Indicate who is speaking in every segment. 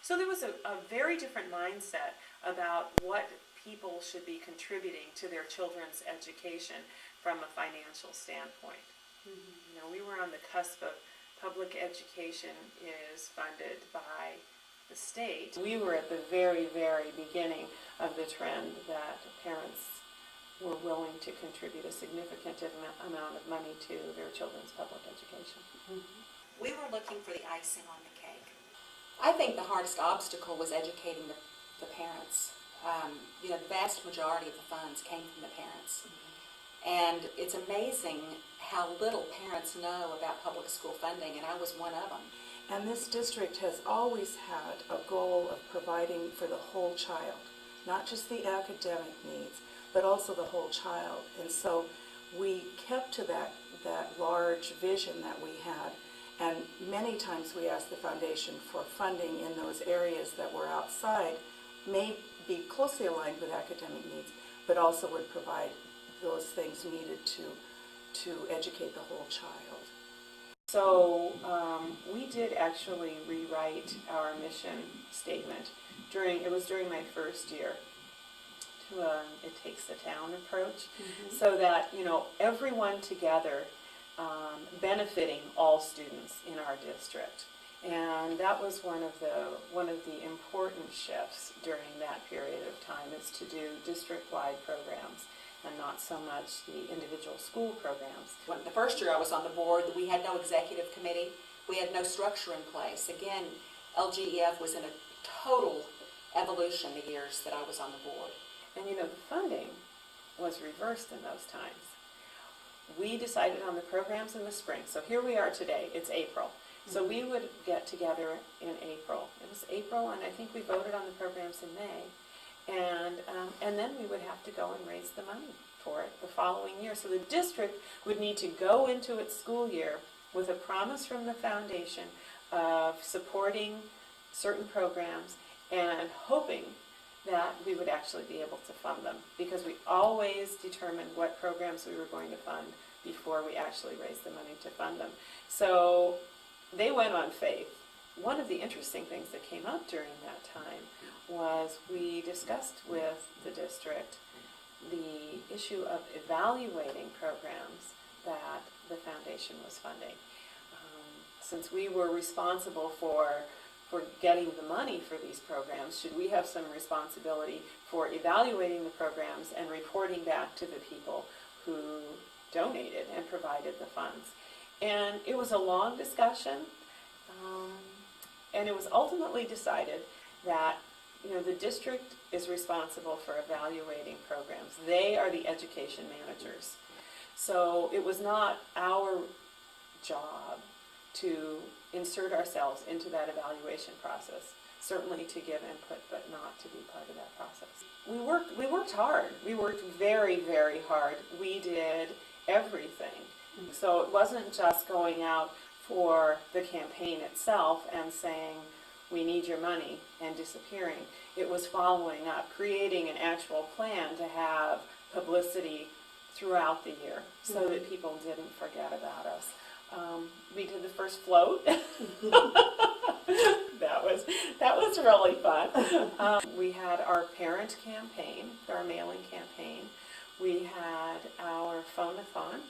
Speaker 1: So there was a very different mindset about what people should be contributing to their children's education from a financial standpoint. You know, we were on the cusp of public education is funded by the state. We were at the very, very beginning of the trend that parents were willing to contribute a significant amount of money to their children's public education.
Speaker 2: We were looking for the icing on the cake. I think the hardest obstacle was educating the parents. You know, the vast majority of the funds came from the parents. And it's amazing how little parents know about public school funding, and I was one of them.
Speaker 3: And this district has always had a goal of providing for the whole child, not just the academic needs, but also the whole child. And so we kept to that large vision that we had, and many times we asked the foundation for funding in those areas that were outside, may be closely aligned with academic needs, but also would provide those things needed to educate the whole child.
Speaker 1: So we did actually rewrite our mission statement it was during my first year to It Takes the Town approach, so that, you know, everyone together benefiting all students in our district. And that was one of the important shifts during that period of time, is to do district-wide programs and not so much the individual school programs.
Speaker 2: The first year I was on the board, we had no executive committee. We had no structure in place. Again, LGEF was in a total evolution the years that I was on the board.
Speaker 1: And you know, the funding was reversed in those times. We decided on the programs in the spring. So here we are today, it's April. So we would get together in April. It was April, and I think we voted on the programs in May. And then we would have to go and raise the money for it the following year. So the district would need to go into its school year with a promise from the foundation of supporting certain programs and hoping that we would actually be able to fund them, because we always determined what programs we were going to fund before we actually raised the money to fund them. So they went on faith. One of the interesting things that came up during that time was we discussed with the district the issue of evaluating programs that the foundation was funding. Since we were responsible for getting the money for these programs, should we have some responsibility for evaluating the programs and reporting back to the people who donated and provided the funds? And it was a long discussion, and it was ultimately decided that, you know, the district is responsible for evaluating programs. They are the education managers. So it was not our job to insert ourselves into that evaluation process, certainly to give input, but not to be part of that process. We worked hard. We worked very, very hard. We did everything. So it wasn't just going out for the campaign itself and saying, we need your money, and disappearing. It was following up, creating an actual plan to have publicity throughout the year so that people didn't forget about us. We did the first float. That was really fun. We had our parent campaign, our mailing campaign. We had our phone-a-thon,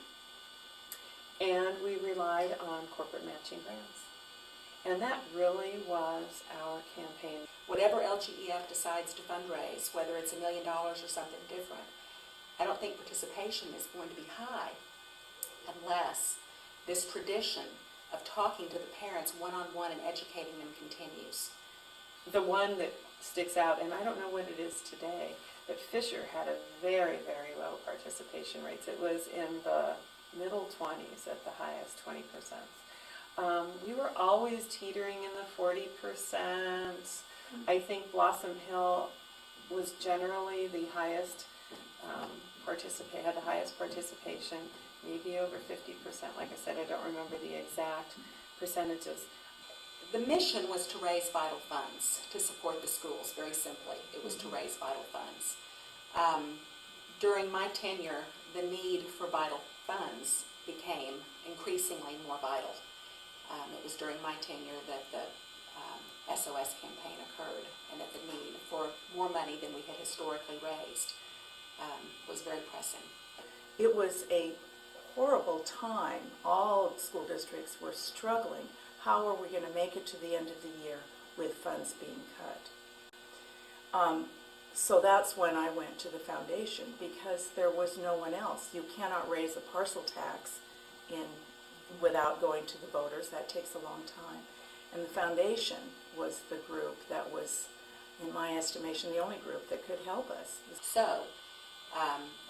Speaker 1: and we relied on corporate matching grants. And that really was our campaign.
Speaker 2: Whatever LGEF decides to fundraise, whether it's $1 million or something different, I don't think participation is going to be high unless this tradition of talking to the parents one-on-one and educating them continues.
Speaker 1: The one that sticks out, and I don't know what it is today, but Fisher had a very, very low participation rates. It was in the middle 20s at the highest, 20%. We were always teetering in the 40%. I think Blossom Hill was generally the highest, had the highest participation, maybe over 50%. Like I said, I don't remember the exact percentages.
Speaker 2: The mission was to raise vital funds to support the schools, very simply. It was to raise vital funds. During my tenure, the need for vital funds became increasingly more vital. It was during my tenure that the SOS campaign occurred, and that the need for more money than we had historically raised was very pressing.
Speaker 3: It was a horrible time. All school districts were struggling. How are we going to make it to the end of the year with funds being cut? So that's when I went to the foundation, because there was no one else. You cannot raise a parcel tax without going to the voters. That takes a long time. And the foundation was the group that was, in my estimation, the only group that could help us.
Speaker 2: So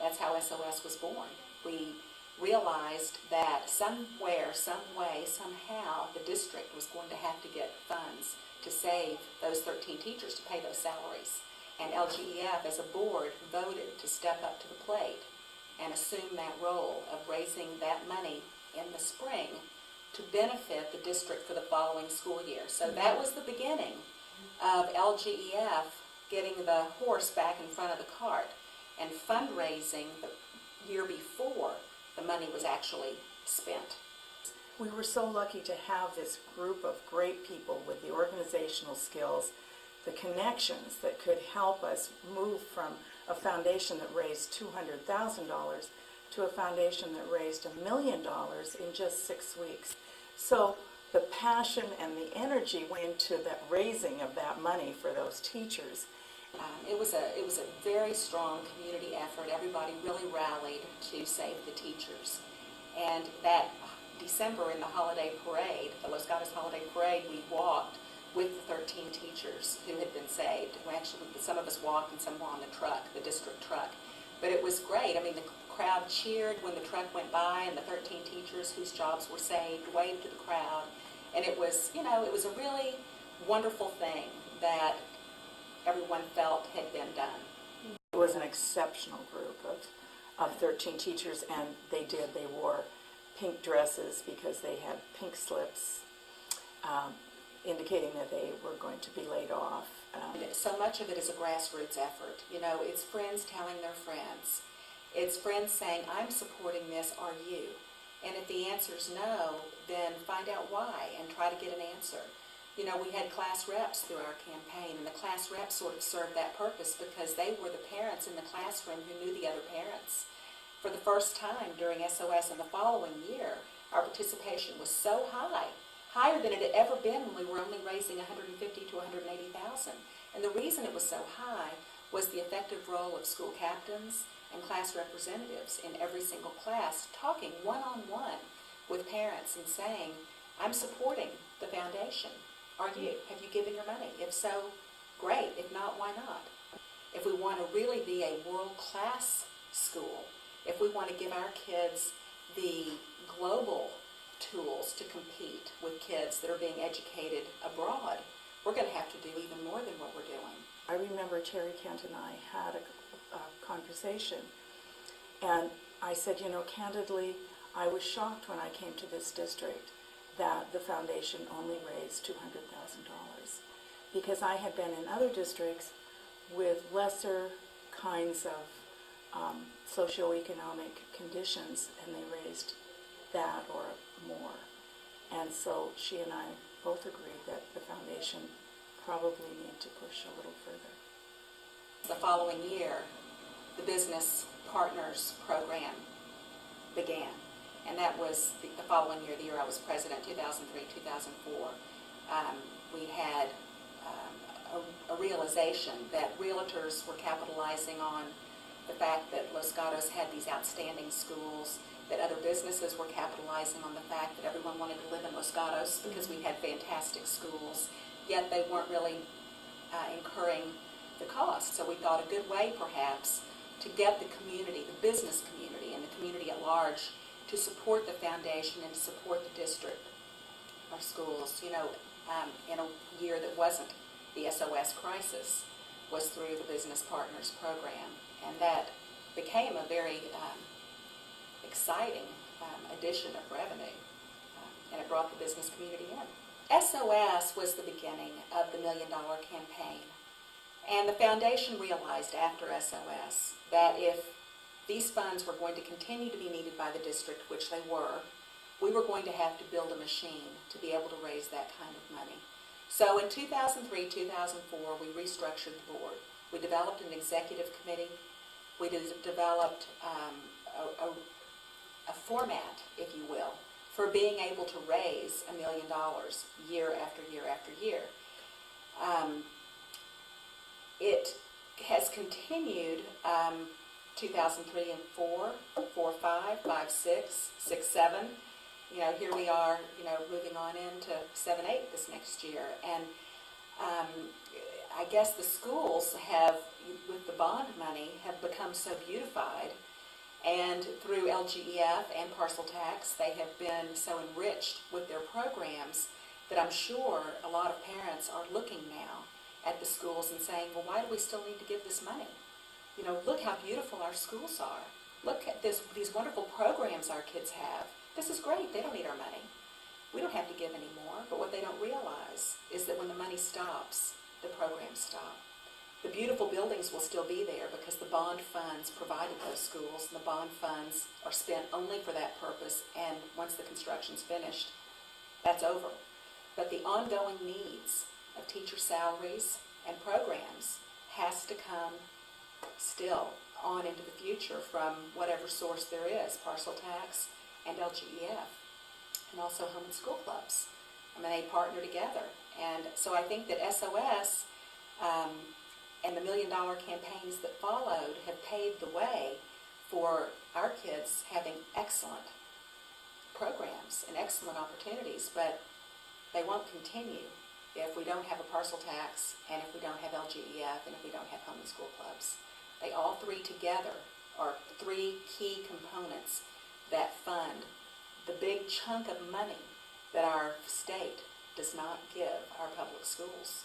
Speaker 2: that's how SOS was born. We realized that somewhere, some way, somehow, the district was going to have to get funds to save those 13 teachers to pay those salaries. And LGEF, as a board, voted to step up to the plate and assume that role of raising that money in the spring to benefit the district for the following school year. So that was the beginning of LGEF getting the horse back in front of the cart and fundraising the year before the money was actually spent.
Speaker 3: We were so lucky to have this group of great people with the organizational skills, the connections that could help us move from a foundation that raised $200,000 to a foundation that raised $1 million in just 6 weeks. So the passion and the energy went into that raising of that money for those teachers.
Speaker 2: It was a very strong community effort. Everybody really rallied to save the teachers. And that December in the holiday parade, the Los Gatos holiday parade, we walked with the 13 teachers who had been saved. We actually, some of us walked and some were on the truck, the district truck. But it was great. I mean, the crowd cheered when the truck went by, and the 13 teachers whose jobs were saved waved to the crowd. And it was, you know, it was a really wonderful thing that everyone felt had been done.
Speaker 3: It was an exceptional group of 13 teachers, and they wore pink dresses because they had pink slips indicating that they were going to be laid off.
Speaker 2: So much of it is a grassroots effort. You know, it's friends telling their friends. It's friends saying, I'm supporting this, are you? And if the answer is no, then find out why and try to get an answer. You know, we had class reps through our campaign, and the class reps sort of served that purpose because they were the parents in the classroom who knew the other parents. For the first time during SOS in the following year, our participation was so high, higher than it had ever been when we were only raising $150,000 to $180,000. And the reason it was so high was the effective role of school captains and class representatives in every single class, talking one-on-one with parents and saying, I'm supporting the foundation. Are you? Have you given your money? If so, great. If not, why not? If we want to really be a world-class school, if we want to give our kids the global tools to compete with kids that are being educated abroad, we're going to have to do even more than what we're doing.
Speaker 3: I remember Terry Kent and I had a conversation, and I said, you know, candidly, I was shocked when I came to this district that the foundation only raised $200,000, because I had been in other districts with lesser kinds of socioeconomic conditions, and they raised that or more. And so she and I both agreed that the foundation probably needed to push a little further.
Speaker 2: The following year, the Business Partners Program began. And that was the following year, the year I was president, 2003, 2004. We had a realization that realtors were capitalizing on the fact that Los Gatos had these outstanding schools, that other businesses were capitalizing on the fact that everyone wanted to live in Los Gatos because we had fantastic schools, yet they weren't really incurring the cost. So we thought a good way, perhaps, to get the community, the business community, and the community at large to support the foundation and to support the district, our schools, you know, in a year that wasn't the SOS crisis, was through the Business Partners Program. And that became a very exciting addition of revenue, and it brought the business community in. SOS was the beginning of the $1 Million campaign, and the foundation realized after SOS that if these funds were going to continue to be needed by the district, which they were, we were going to have to build a machine to be able to raise that kind of money. So in 2003, 2004, we restructured the board. We developed an executive committee. We developed a format, if you will, for being able to raise $1 million year after year after year. It has continued 2003 and 4, 4, 5, 5, 6, 6, 7. Here we are, moving on into 7, 8 this next year. And I guess the schools have, with the bond money, have become so beautified. And through LGEF and parcel tax, they have been so enriched with their programs that I'm sure a lot of parents are looking now at the schools and saying, well, why do we still need to give this money? Look how beautiful our schools are. Look at these wonderful programs our kids have. This is great. They don't need our money. We don't have to give any more. But what they don't realize is that when the money stops, the programs stop. The beautiful buildings will still be there because the bond funds provided those schools, and the bond funds are spent only for that purpose, and once the construction's finished, that's over. But the ongoing needs of teacher salaries and programs has to come still on into the future from whatever source there is, parcel tax and LGEF, and also home and school clubs. They partner together. And so I think that SOS and the $1 Million campaigns that followed have paved the way for our kids having excellent programs and excellent opportunities, but they won't continue if we don't have a parcel tax and if we don't have LGEF and if we don't have home and school clubs. They all three together are three key components that fund the big chunk of money that our state does not give our public schools.